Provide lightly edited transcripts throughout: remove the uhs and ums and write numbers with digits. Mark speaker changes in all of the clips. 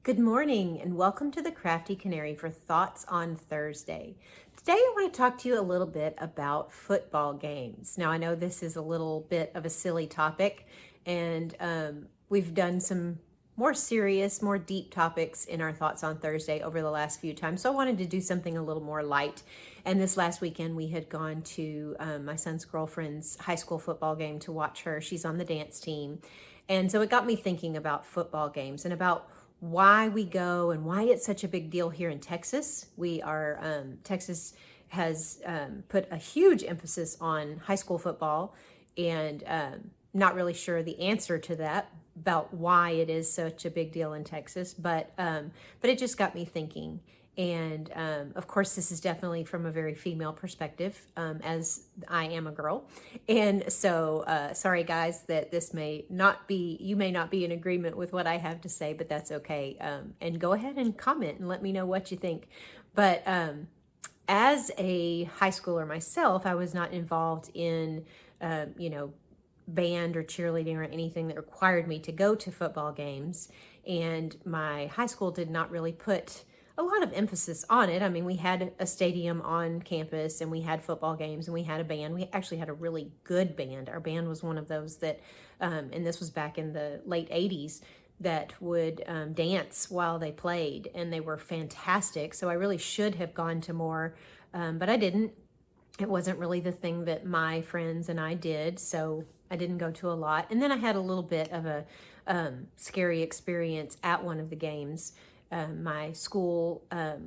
Speaker 1: Good morning and welcome to the Crafty Canary for Thoughts on Thursday. Today I want to talk to you a little bit about football games. Now I know this is a little bit of a silly topic and we've done some more serious, more deep topics in our Thoughts on Thursday over the last few times. So I wanted to do something a little more light. And this last weekend we had gone to my son's girlfriend's high school football game to watch her. She's on the dance team. And so it got me thinking about football games and about why we go and why it's such a big deal here in Texas. Texas has put a huge emphasis on high school football, and not really sure the answer to that about why it is such a big deal in Texas, but it just got me thinking. And of course, this is definitely from a very female perspective, as I am a girl. And so, sorry guys, that you may not be in agreement with what I have to say, but that's okay. And go ahead and comment and let me know what you think. But as a high schooler myself, I was not involved in, band or cheerleading or anything that required me to go to football games. And my high school did not really put a lot of emphasis on it. I mean, we had a stadium on campus and we had football games and we had a band. We actually had a really good band. Our band was one of those that, and this was back in the late 80s, that would dance while they played, and they were fantastic. So I really should have gone to more, but I didn't. It wasn't really the thing that my friends and I did, so I didn't go to a lot. And then I had a little bit of a scary experience at one of the games. My school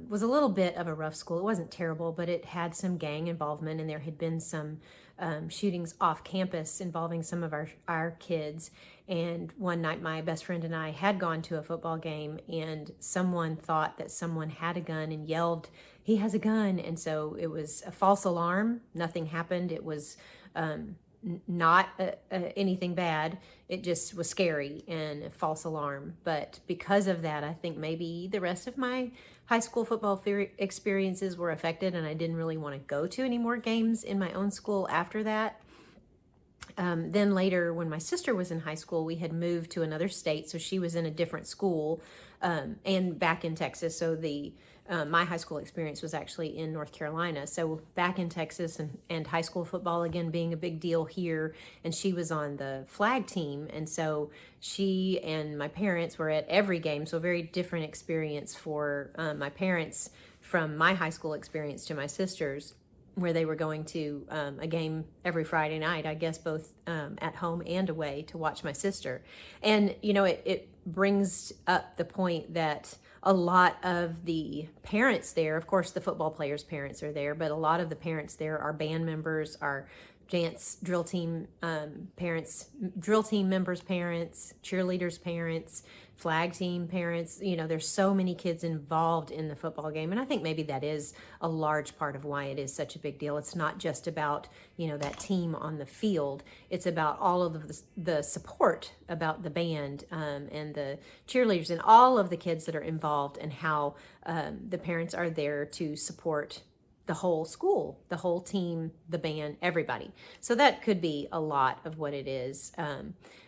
Speaker 1: was a little bit of a rough school. It wasn't terrible, but it had some gang involvement, and there had been some shootings off campus involving some of our kids. And one night my best friend and I had gone to a football game, and someone thought that someone had a gun and yelled, "He has a gun." And so it was a false alarm. Nothing happened. It was not anything bad. It just was scary and a false alarm. But because of that, I think maybe the rest of my high school football experiences were affected, and I didn't really want to go to any more games in my own school after that. Then later, when my sister was in high school, we had moved to another state, so she was in a different school and back in Texas. So my high school experience was actually in North Carolina. So back in Texas, and high school football again being a big deal here, and she was on the flag team, and so she and my parents were at every game. So a very different experience for my parents from my high school experience to my sister's, where they were going to a game every Friday night, I guess both at home and away, to watch my sister. And, it brings up the point that a lot of the parents there, of course, the football players' parents are there, but a lot of the parents there are band members, are dance drill team parents, drill team members' parents, cheerleaders' parents, flag team parents. There's so many kids involved in the football game, and I think maybe that is a large part of why it is such a big deal. It's not just about that team on the field. It's about all of the support about the band and the cheerleaders and all of the kids that are involved, and how the parents are there to support the whole school, the whole team, the band, everybody. So that could be a lot of what it is.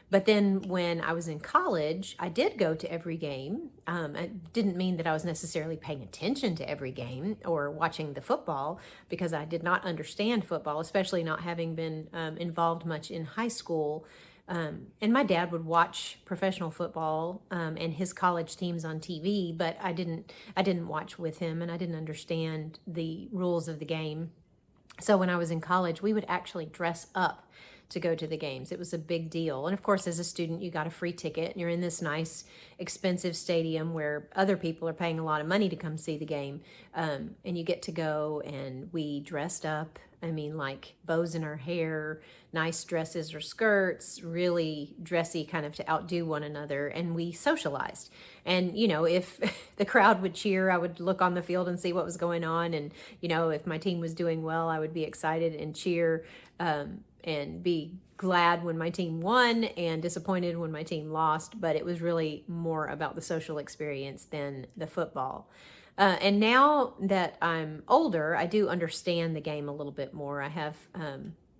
Speaker 1: But then when I was in college, I did go to every game. It didn't mean that I was necessarily paying attention to every game or watching the football, because I did not understand football, especially not having been involved much in high school. And my dad would watch professional football and his college teams on TV, but I didn't watch with him, and I didn't understand the rules of the game. So when I was in college, we would actually dress up to go to the games. It was a big deal. And of course, as a student, you got a free ticket, and you're in this nice, expensive stadium where other people are paying a lot of money to come see the game. And you get to go, and we dressed up. I mean, like bows in our hair, nice dresses or skirts, really dressy, kind of to outdo one another. And we socialized. And, if the crowd would cheer, I would look on the field and see what was going on. And, if my team was doing well, I would be excited and cheer and be glad when my team won and disappointed when my team lost. But it was really more about the social experience than the football. And now that I'm older, I do understand the game a little bit more. I have,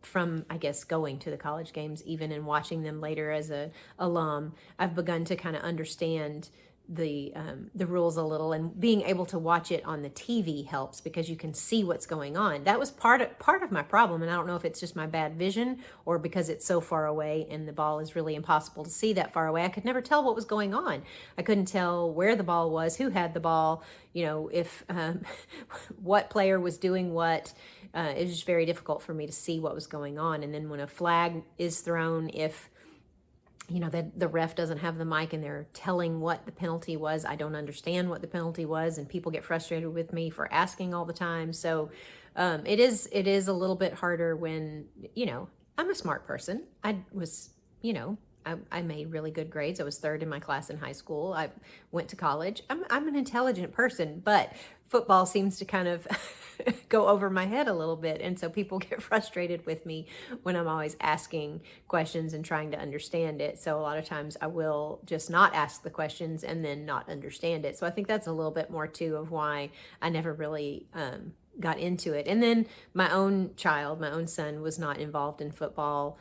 Speaker 1: from, I guess, going to the college games even and watching them later as a alum, I've begun to kind of understand the rules a little, and being able to watch it on the TV helps because you can see what's going on. That was part of my problem, and I don't know if it's just my bad vision or because it's so far away and the ball is really impossible to see that far away. I could never tell what was going on. I couldn't tell where the ball was, who had the ball, if what player was doing what. It was just very difficult for me to see what was going on. And then when a flag is thrown, if the ref doesn't have the mic and they're telling what the penalty was, I don't understand what the penalty was, and people get frustrated with me for asking all the time. So it is a little bit harder when, I'm a smart person. I was, I made really good grades. I was third in my class in high school. I went to college. I'm an intelligent person, but football seems to kind of go over my head a little bit. And so people get frustrated with me when I'm always asking questions and trying to understand it. So a lot of times I will just not ask the questions and then not understand it. So I think that's a little bit more too of why I never really got into it. And then my own son was not involved in football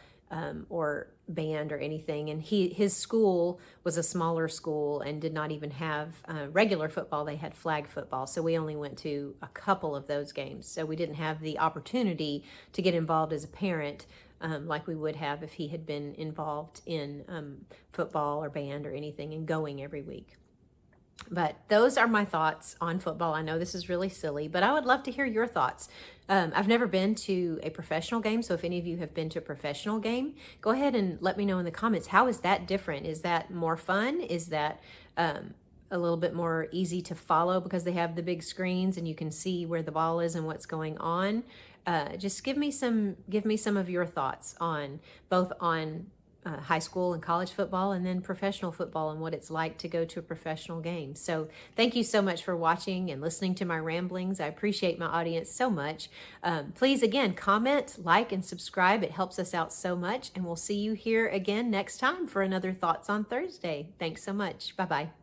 Speaker 1: or band or anything, and his school was a smaller school and did not even have regular football. They had flag football, so we only went to a couple of those games, so we didn't have the opportunity to get involved as a parent like we would have if he had been involved in football or band or anything and going every week. But those are my thoughts on football. I know this is really silly, but I would love to hear your thoughts. I've never been to a professional game, so if any of you have been to a professional game, go ahead and let me know in the comments. How is that different? Is that more fun? Is that a little bit more easy to follow because they have the big screens and you can see where the ball is and what's going on? Just give me some of your thoughts on both on high school and college football, and then professional football and what it's like to go to a professional game. So thank you so much for watching and listening to my ramblings. I appreciate my audience so much. Please, again, comment, like, and subscribe. It helps us out so much, and we'll see you here again next time for another Thoughts on Thursday. Thanks so much. Bye-bye.